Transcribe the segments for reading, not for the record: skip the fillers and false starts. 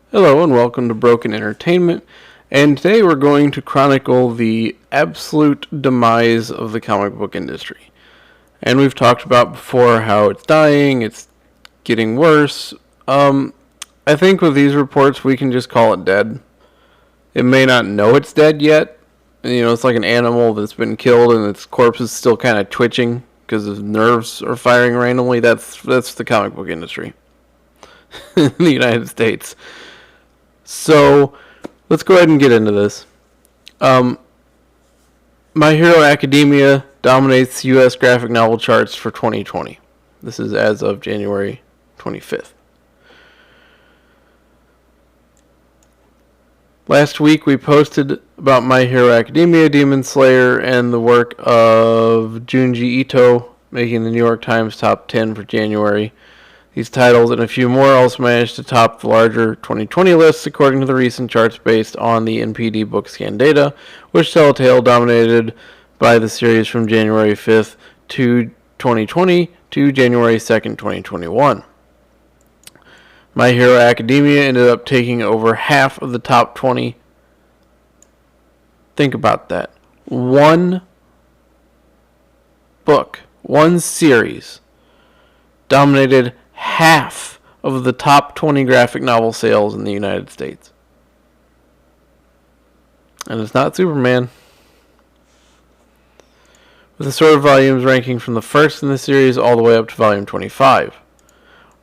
Hello and welcome to Broken Entertainment, and today we're going to chronicle the absolute demise of the comic book industry. And we've talked about before how it's dying, it's getting worse. I think with these reports we can just call it dead. It may not know it's dead yet. It's like an animal that's been killed and its corpse is still kind of twitching because its nerves are firing randomly. That's the comic book industry in the United States. So, let's go ahead and get into this. My Hero Academia dominates U.S. graphic novel charts for 2020. This is as of January 25th. Last week we posted about My Hero Academia, Demon Slayer, and the work of Junji Ito, making the New York Times top 10 for January. These titles and a few more also managed to top the larger 2020 lists according to the recent charts based on the NPD BookScan data, which Telltale dominated by the series from January 5th to 2020 to January 2nd, 2021. My Hero Academia ended up taking over half of the top 20. Think about that. One book, one series, dominated half of the top 20 graphic novel sales in the United States. And it's not Superman. With the sort of volumes ranking from the first in the series all the way up to volume 25.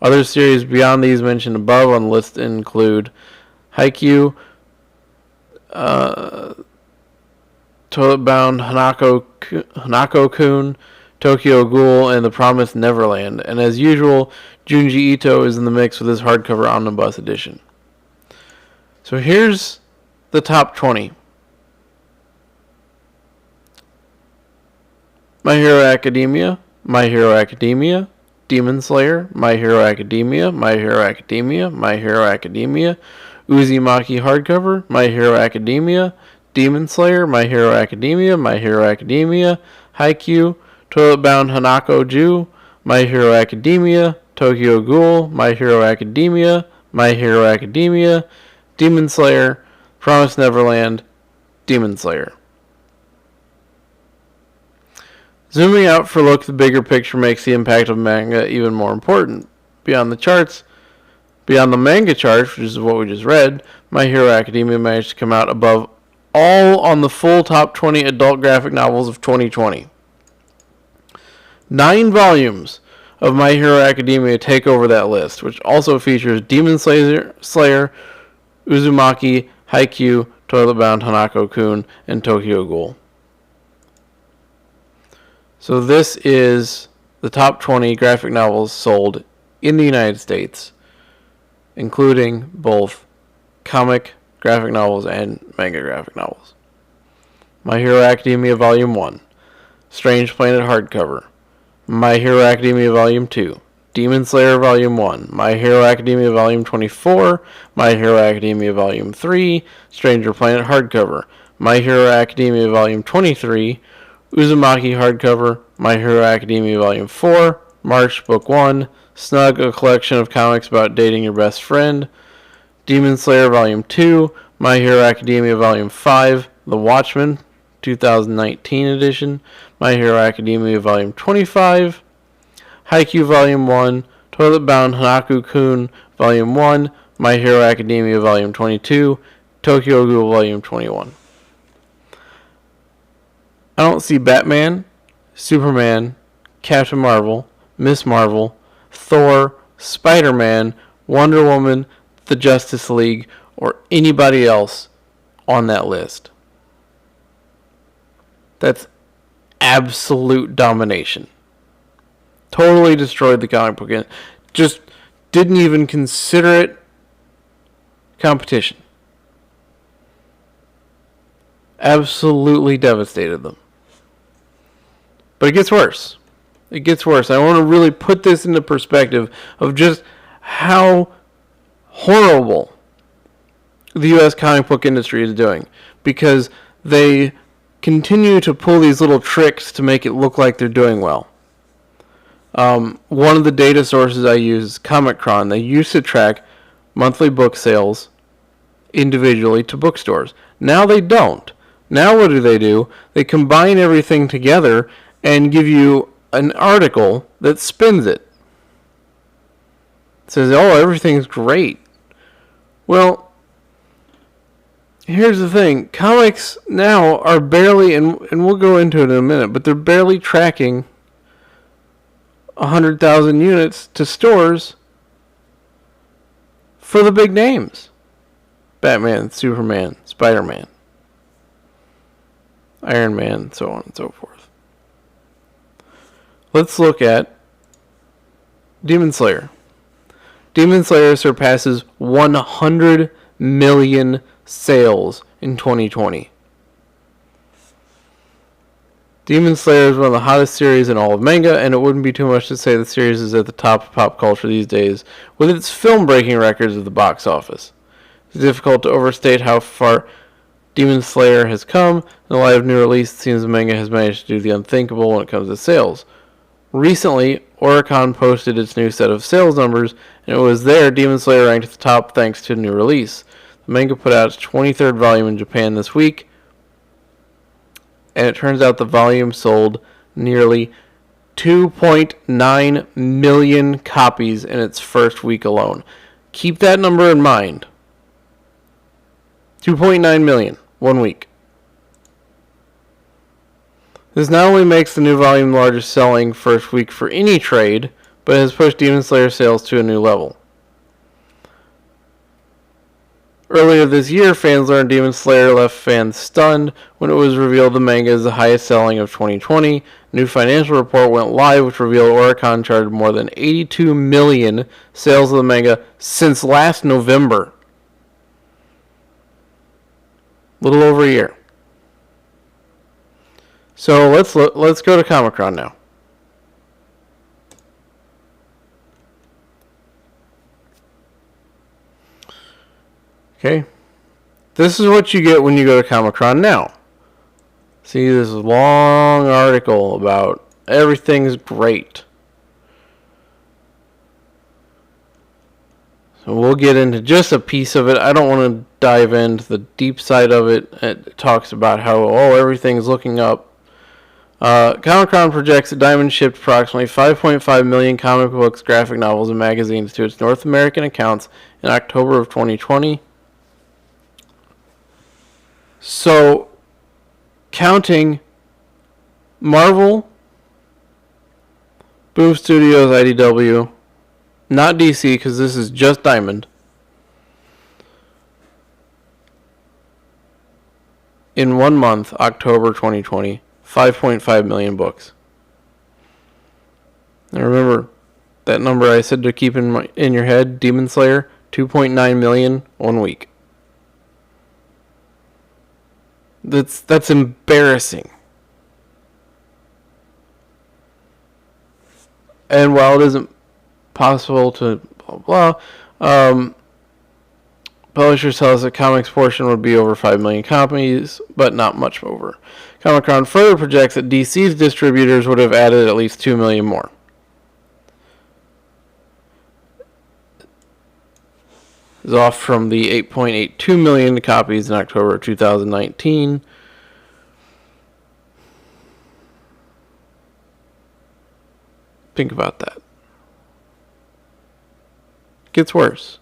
Other series beyond these mentioned above on the list include Haikyuu, Toilet Bound Hanako-kun, Tokyo Ghoul, and The Promised Neverland. And as usual, Junji Ito is in the mix with his hardcover omnibus edition. So here's the top 20. My Hero Academia, My Hero Academia, Demon Slayer, My Hero Academia, My Hero Academia, My Hero Academia, Uzumaki hardcover, My Hero Academia, Demon Slayer, My Hero Academia, My Hero Academia, Haikyuu, Toilet Bound Hanako-Ju, My Hero Academia, Tokyo Ghoul, My Hero Academia, My Hero Academia, Demon Slayer, Promised Neverland, Demon Slayer. Zooming out for a look, the bigger picture makes the impact of manga even more important. Beyond the manga charts, which is what we just read, My Hero Academia managed to come out above all on the full top 20 adult graphic novels of 2020. 9 volumes of My Hero Academia take over that list, which also features Demon Slayer, Uzumaki, Haikyuu, Toilet Bound Hanako-kun, and Tokyo Ghoul. So this is the top 20 graphic novels sold in the United States, including both comic graphic novels and manga graphic novels. My Hero Academia Volume 1, Strange Planet hardcover, My Hero Academia Volume 2, Demon Slayer Volume 1, My Hero Academia Volume 24, My Hero Academia Volume 3, Stranger Planet hardcover, My Hero Academia Volume 23, Uzumaki hardcover, My Hero Academia Volume 4, March Book 1, Snug, a collection of comics about dating your best friend, Demon Slayer Volume 2, My Hero Academia Volume 5, The Watchmen, 2019 edition, My Hero Academia Volume 25, Haikyuu Volume 1, Toilet Bound Hanako-kun Volume 1, My Hero Academia Volume 22, Tokyo Ghoul Volume 21. I don't see Batman, Superman, Captain Marvel, Miss Marvel, Thor, Spider-Man, Wonder Woman, the Justice League, or anybody else on that list. That's absolute domination. Totally destroyed the comic book. Just didn't even consider it competition. Absolutely devastated them. But it gets worse. It gets worse. I want to really put this into perspective of just how horrible the U.S. comic book industry is doing. Because they continue to pull these little tricks to make it look like they're doing well. One of the data sources I use is Comic-Con. They used to track monthly book sales individually to bookstores. Now they don't. Now what do? They combine everything together and give you an article that spins it. It says, oh, everything's great. Well, here's the thing. Comics now are barely, and we'll go into it in a minute, but they're barely tracking 100,000 units to stores for the big names. Batman, Superman, Spider-Man, Iron Man, so on and so forth. Let's look at Demon Slayer. Demon Slayer surpasses 100 million sales in 2020. Demon Slayer is one of the hottest series in all of manga, and it wouldn't be too much to say the series is at the top of pop culture these days, with its film-breaking records at the box office. It's difficult to overstate how far Demon Slayer has come. In the light of new release, it seems the manga has managed to do the unthinkable when it comes to sales. Recently, Oricon posted its new set of sales numbers, and it was there Demon Slayer ranked at the top thanks to a new release. The manga put out its 23rd volume in Japan this week, and it turns out the volume sold nearly 2.9 million copies in its first week alone. Keep that number in mind. 2.9 million, 1 week. This not only makes the new volume the largest selling first week for any trade, but has pushed Demon Slayer sales to a new level. Earlier this year, fans learned Demon Slayer left fans stunned when it was revealed the manga is the highest selling of 2020. A new financial report went live which revealed Oricon charted more than 82 million sales of the manga since last November. A little over a year. So let's go to Comic-Con now. Okay. This is what you get when you go to Comic-Con now. See this long article about everything's great. So we'll get into just a piece of it. I don't want to dive into the deep side of it. It talks about how, everything's looking up. Comic-Con projects that Diamond shipped approximately 5.5 million comic books, graphic novels, and magazines to its North American accounts in October of 2020. So, counting Marvel, Boom Studios, IDW, not DC because this is just Diamond, in 1 month, October 2020, 5.5 million books. Now remember that number I said to keep in your head, Demon Slayer, 2.9 million, 1 week. That's embarrassing. And while it isn't possible to publishers tell us that comics portion would be over 5 million copies, but not much over. Comic-Con further projects that DC's distributors would have added at least 2 million more. Is off from the 8.82 million copies in October 2019. Think about that. It gets worse.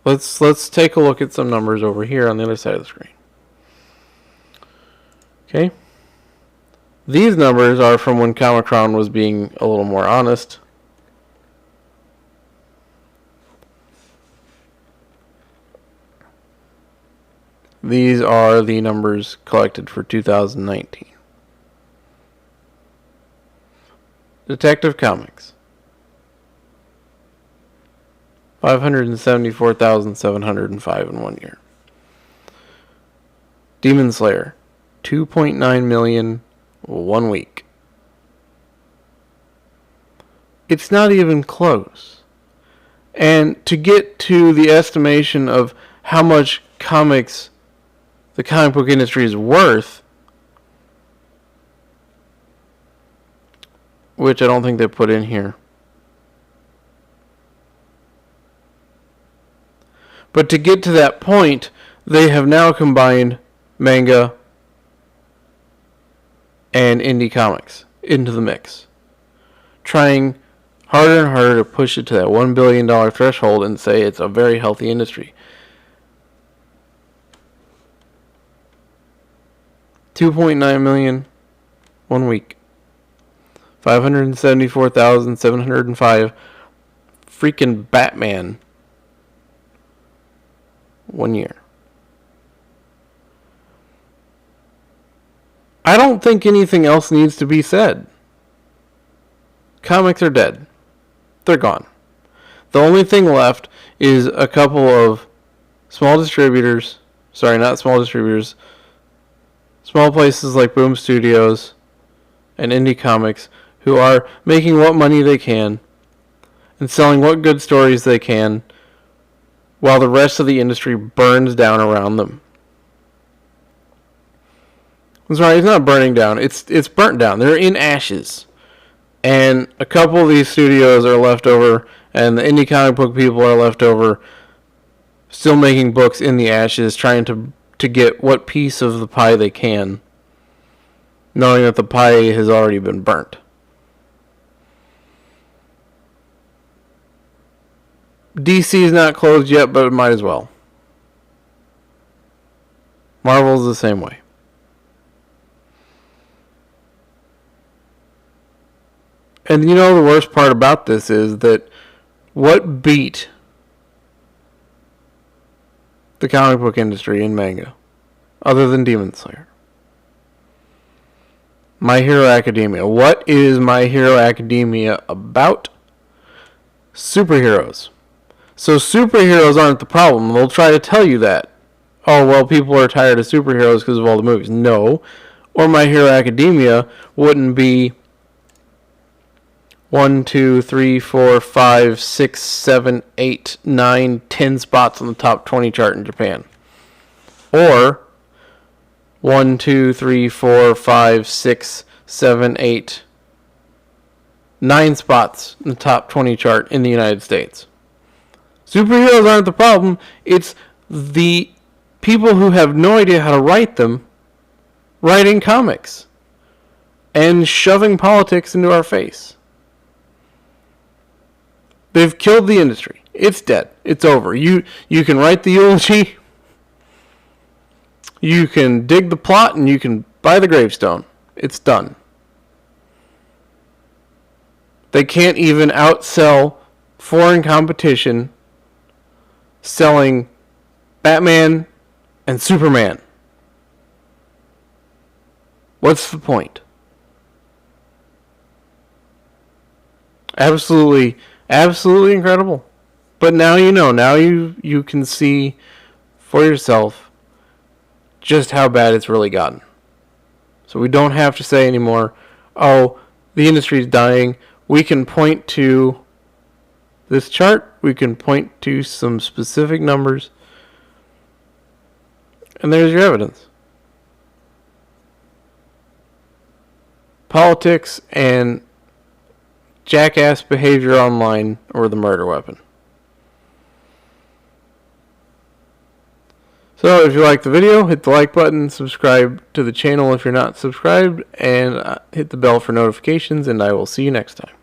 Let's take a look at some numbers over here on the other side of the screen. Okay. These numbers are from when Comic-Con was being a little more honest. These are the numbers collected for 2019. Detective Comics. 574,705 in 1 year. Demon Slayer. 2.9 million, 1 week. It's not even close. And to get to the estimation of how much the comic book industry is worth, which I don't think they put in here. But to get to that point, they have now combined manga and indie comics into the mix, trying harder and harder to push it to that $1 billion threshold and say it's a very healthy industry. 2.9 million 1 week. 574,705 freaking Batman 1 year. I don't think anything else needs to be said. Comics are dead. They're gone. The only thing left is a couple of small distributors. Sorry, not small distributors. Small places like Boom Studios and Indie Comics who are making what money they can and selling what good stories they can while the rest of the industry burns down around them. I'm sorry, it's not burning down. It's burnt down. They're in ashes. And a couple of these studios are left over, and the indie comic book people are left over, still making books in the ashes, trying to get what piece of the pie they can, knowing that the pie has already been burnt. DC is not closed yet, but it might as well. Marvel's the same way. And you know the worst part about this is that what beat the comic book industry in manga, other than Demon Slayer? My Hero Academia. What is My Hero Academia about? Superheroes. So superheroes aren't the problem. They'll try to tell you that. Oh, well, people are tired of superheroes because of all the movies. No. Or My Hero Academia wouldn't be 1, 2, 3, 4, 5, 6, 7, 8, 9, 10 spots on the top 20 chart in Japan. Or 1, 2, 3, 4, 5, 6, 7, 8, 9 spots in the top 20 chart in the United States. Superheroes aren't the problem. It's the people who have no idea how to write them writing comics and shoving politics into our face. They've killed the industry. It's dead. It's over. You can write the eulogy. You can dig the plot and you can buy the gravestone. It's done. They can't even outsell foreign competition selling Batman and Superman. What's the point? Absolutely incredible. But now you know. Now you can see for yourself just how bad it's really gotten. So we don't have to say anymore, oh, the industry's dying. We can point to this chart. We can point to some specific numbers. And there's your evidence. Politics and jackass behavior online or the murder weapon. So if you like the video, hit the like button, subscribe to the channel if you're not subscribed, and hit the bell for notifications, and I will see you next time.